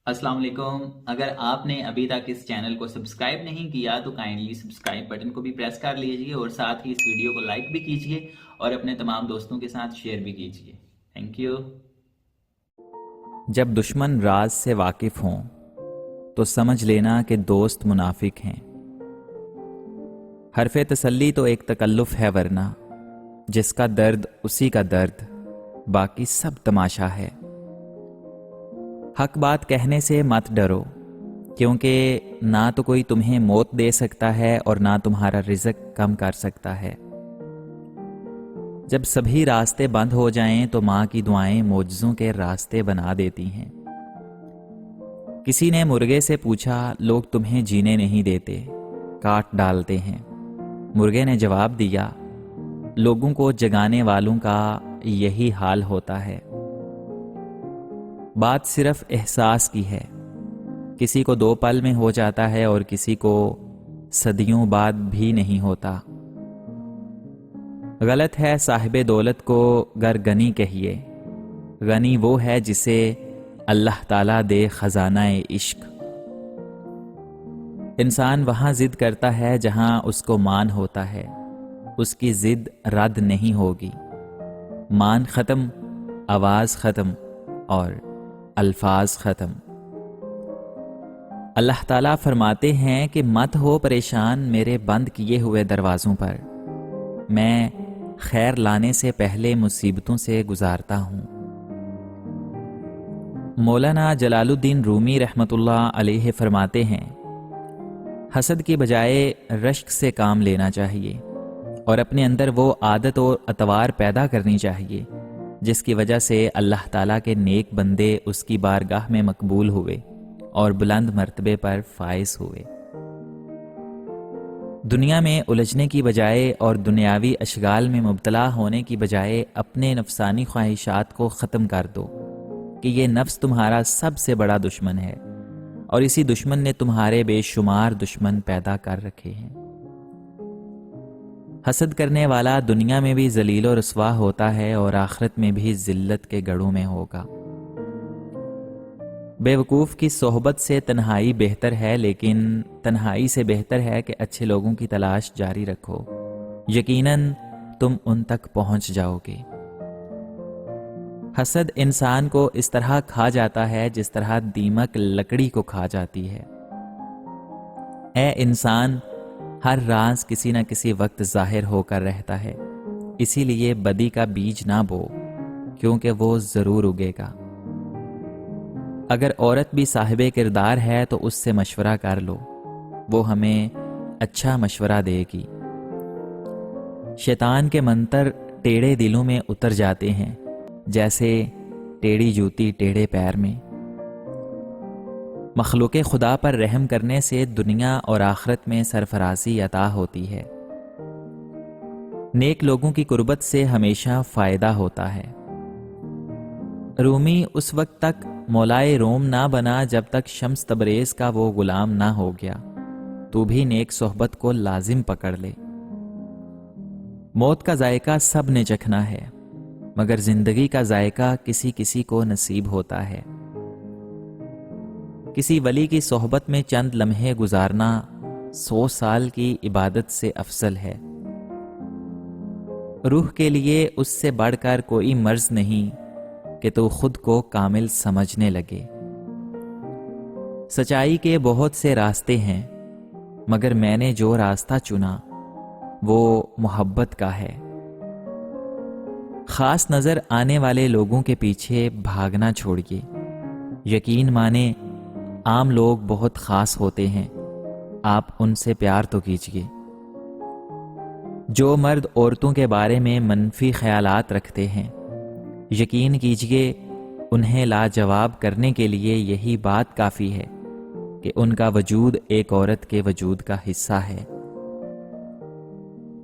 السلام علیکم۔ اگر آپ نے ابھی تک اس چینل کو سبسکرائب نہیں کیا تو کائنڈلی سبسکرائب بٹن کو بھی پریس کر لیجئے اور ساتھ ہی اس ویڈیو کو لائک بھی کیجئے اور اپنے تمام دوستوں کے ساتھ شیئر بھی کیجئے۔ Thank you. جب دشمن راز سے واقف ہوں تو سمجھ لینا کہ دوست منافق ہیں۔ حرف تسلی تو ایک تکلف ہے، ورنہ جس کا درد اسی کا درد، باقی سب تماشا ہے۔ حق بات کہنے سے مت ڈرو، کیونکہ نہ تو کوئی تمہیں موت دے سکتا ہے اور نہ تمہارا رزق کم کر سکتا ہے۔ جب سبھی راستے بند ہو جائیں تو ماں کی دعائیں معجزوں کے راستے بنا دیتی ہیں۔ کسی نے مرغے سے پوچھا، لوگ تمہیں جینے نہیں دیتے، کاٹ ڈالتے ہیں۔ مرغے نے جواب دیا، لوگوں کو جگانے والوں کا یہی حال ہوتا ہے۔ بات صرف احساس کی ہے، کسی کو 2 پل میں ہو جاتا ہے اور کسی کو صدیوں بعد بھی نہیں ہوتا۔ غلط ہے صاحب دولت کو گر غنی کہیے، غنی وہ ہے جسے اللہ تعالیٰ دے خزانہ عشق۔ انسان وہاں ضد کرتا ہے جہاں اس کو مان ہوتا ہے، اس کی ضد رد نہیں ہوگی۔ مان ختم، آواز ختم اور الفاظ ختم۔ اللہ تعالیٰ فرماتے ہیں کہ مت ہو پریشان میرے بند کیے ہوئے دروازوں پر، میں خیر لانے سے پہلے مصیبتوں سے گزارتا ہوں۔ مولانا جلال الدین رومی رحمۃ اللہ علیہ فرماتے ہیں، حسد کی بجائے رشک سے کام لینا چاہیے اور اپنے اندر وہ عادت اور اطوار پیدا کرنی چاہیے جس کی وجہ سے اللہ تعالیٰ کے نیک بندے اس کی بارگاہ میں مقبول ہوئے اور بلند مرتبے پر فائز ہوئے۔ دنیا میں الجھنے کی بجائے اور دنیاوی اشغال میں مبتلا ہونے کی بجائے اپنے نفسانی خواہشات کو ختم کر دو کہ یہ نفس تمہارا سب سے بڑا دشمن ہے اور اسی دشمن نے تمہارے بے شمار دشمن پیدا کر رکھے ہیں۔ حسد کرنے والا دنیا میں بھی ذلیل و رسوا ہوتا ہے اور آخرت میں بھی ذلت کے گڑھوں میں ہوگا۔ بے وقوف کی صحبت سے تنہائی بہتر ہے، لیکن تنہائی سے بہتر ہے کہ اچھے لوگوں کی تلاش جاری رکھو، یقیناً تم ان تک پہنچ جاؤ گے۔ حسد انسان کو اس طرح کھا جاتا ہے جس طرح دیمک لکڑی کو کھا جاتی ہے۔ اے انسان، ہر راز کسی نہ کسی وقت ظاہر ہو کر رہتا ہے، اسی لیے بدی کا بیج نہ بو، کیونکہ وہ ضرور اگے گا۔ اگر عورت بھی صاحب کردار ہے تو اس سے مشورہ کر لو، وہ ہمیں اچھا مشورہ دے گی۔ شیطان کے منتر ٹیڑھے دلوں میں اتر جاتے ہیں، جیسے ٹیڑھی جوتی ٹیڑھے پیر میں۔ مخلوق خدا پر رحم کرنے سے دنیا اور آخرت میں سرفرازی عطا ہوتی ہے۔ نیک لوگوں کی قربت سے ہمیشہ فائدہ ہوتا ہے۔ رومی اس وقت تک مولائے روم نہ بنا جب تک شمس تبریز کا وہ غلام نہ ہو گیا۔ تو بھی نیک صحبت کو لازم پکڑ لے۔ موت کا ذائقہ سب نے چکھنا ہے، مگر زندگی کا ذائقہ کسی کسی کو نصیب ہوتا ہے۔ کسی ولی کی صحبت میں چند لمحے گزارنا 100 سال کی عبادت سے افضل ہے۔ روح کے لیے اس سے بڑھ کر کوئی مرض نہیں کہ تو خود کو کامل سمجھنے لگے۔ سچائی کے بہت سے راستے ہیں، مگر میں نے جو راستہ چنا وہ محبت کا ہے۔ خاص نظر آنے والے لوگوں کے پیچھے بھاگنا چھوڑیے۔ یقین مانے عام لوگ بہت خاص ہوتے ہیں، آپ ان سے پیار تو کیجیے۔ جو مرد عورتوں کے بارے میں منفی خیالات رکھتے ہیں، یقین کیجیے انہیں لاجواب کرنے کے لیے یہی بات کافی ہے کہ ان کا وجود ایک عورت کے وجود کا حصہ ہے۔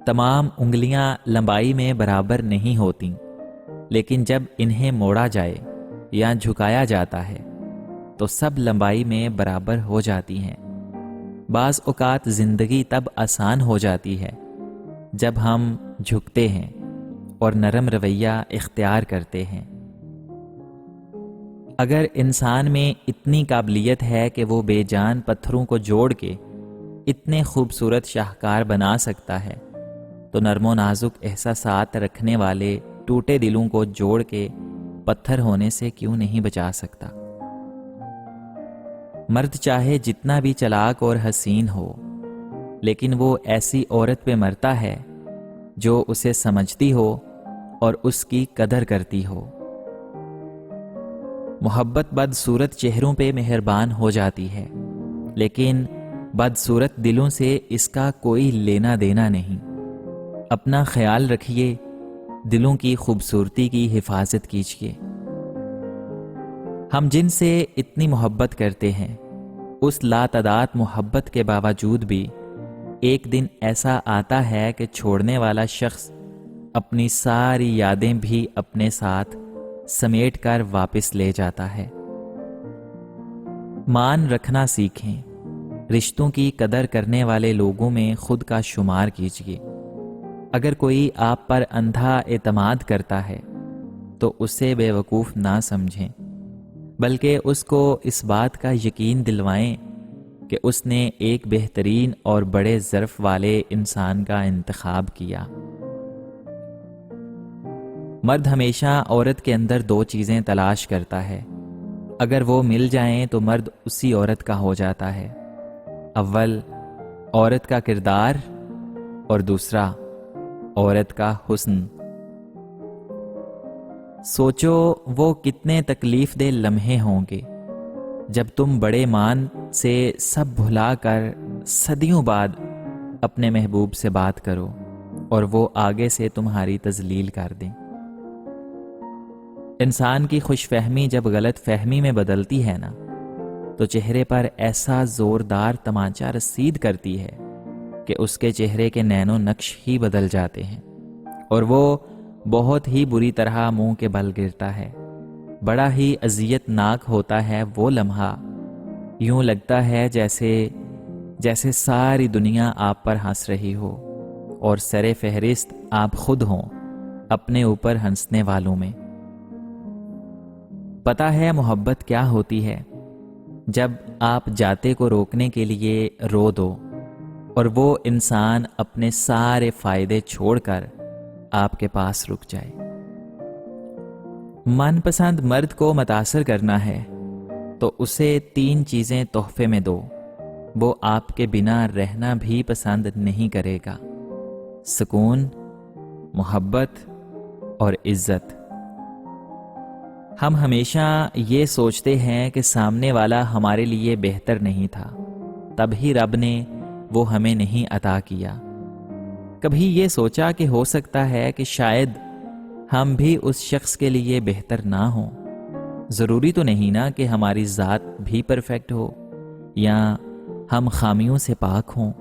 تمام انگلیاں لمبائی میں برابر نہیں ہوتیں، لیکن جب انہیں موڑا جائے یا جھکایا جاتا ہے تو سب لمبائی میں برابر ہو جاتی ہیں۔ بعض اوقات زندگی تب آسان ہو جاتی ہے جب ہم جھکتے ہیں اور نرم رویہ اختیار کرتے ہیں۔ اگر انسان میں اتنی قابلیت ہے کہ وہ بے جان پتھروں کو جوڑ کے اتنے خوبصورت شاہکار بنا سکتا ہے، تو نرم و نازک احساسات رکھنے والے ٹوٹے دلوں کو جوڑ کے پتھر ہونے سے کیوں نہیں بچا سکتا؟ مرد چاہے جتنا بھی چلاک اور حسین ہو، لیکن وہ ایسی عورت پہ مرتا ہے جو اسے سمجھتی ہو اور اس کی قدر کرتی ہو۔ محبت بدصورت چہروں پہ مہربان ہو جاتی ہے، لیکن بدصورت دلوں سے اس کا کوئی لینا دینا نہیں۔ اپنا خیال رکھیے، دلوں کی خوبصورتی کی حفاظت کیجیے۔ ہم جن سے اتنی محبت کرتے ہیں، اس لاتعداد محبت کے باوجود بھی ایک دن ایسا آتا ہے کہ چھوڑنے والا شخص اپنی ساری یادیں بھی اپنے ساتھ سمیٹ کر واپس لے جاتا ہے۔ مان رکھنا سیکھیں، رشتوں کی قدر کرنے والے لوگوں میں خود کا شمار کیجیے۔ اگر کوئی آپ پر اندھا اعتماد کرتا ہے تو اسے بے وقوف نہ سمجھیں، بلکہ اس کو اس بات کا یقین دلوائیں کہ اس نے ایک بہترین اور بڑے ظرف والے انسان کا انتخاب کیا۔ مرد ہمیشہ عورت کے اندر دو چیزیں تلاش کرتا ہے، اگر وہ مل جائیں تو مرد اسی عورت کا ہو جاتا ہے۔ اول عورت کا کردار اور دوسرا عورت کا حسن۔ سوچو وہ کتنے تکلیف دہ لمحے ہوں گے جب تم بڑے مان سے سب بھلا کر صدیوں بعد اپنے محبوب سے بات کرو اور وہ آگے سے تمہاری تذلیل کر دیں۔ انسان کی خوش فہمی جب غلط فہمی میں بدلتی ہے نا، تو چہرے پر ایسا زوردار تمانچہ رسید کرتی ہے کہ اس کے چہرے کے نین و نقش ہی بدل جاتے ہیں اور وہ بہت ہی بری طرح منہ کے بل گرتا ہے۔ بڑا ہی اذیت ناک ہوتا ہے وہ لمحہ، یوں لگتا ہے جیسے ساری دنیا آپ پر ہنس رہی ہو اور سر فہرست آپ خود ہوں اپنے اوپر ہنسنے والوں میں۔ پتہ ہے محبت کیا ہوتی ہے؟ جب آپ جاتے کو روکنے کے لیے رو دو اور وہ انسان اپنے سارے فائدے چھوڑ کر آپ کے پاس رک جائے۔ من پسند مرد کو متاثر کرنا ہے تو اسے 3 چیزیں تحفے میں دو، وہ آپ کے بنا رہنا بھی پسند نہیں کرے گا: سکون، محبت اور عزت۔ ہم ہمیشہ یہ سوچتے ہیں کہ سامنے والا ہمارے لیے بہتر نہیں تھا، تب ہی رب نے وہ ہمیں نہیں عطا کیا۔ کبھی یہ سوچا کہ ہو سکتا ہے کہ شاید ہم بھی اس شخص کے لیے بہتر نہ ہوں؟ ضروری تو نہیں نا کہ ہماری ذات بھی پرفیکٹ ہو یا ہم خامیوں سے پاک ہوں۔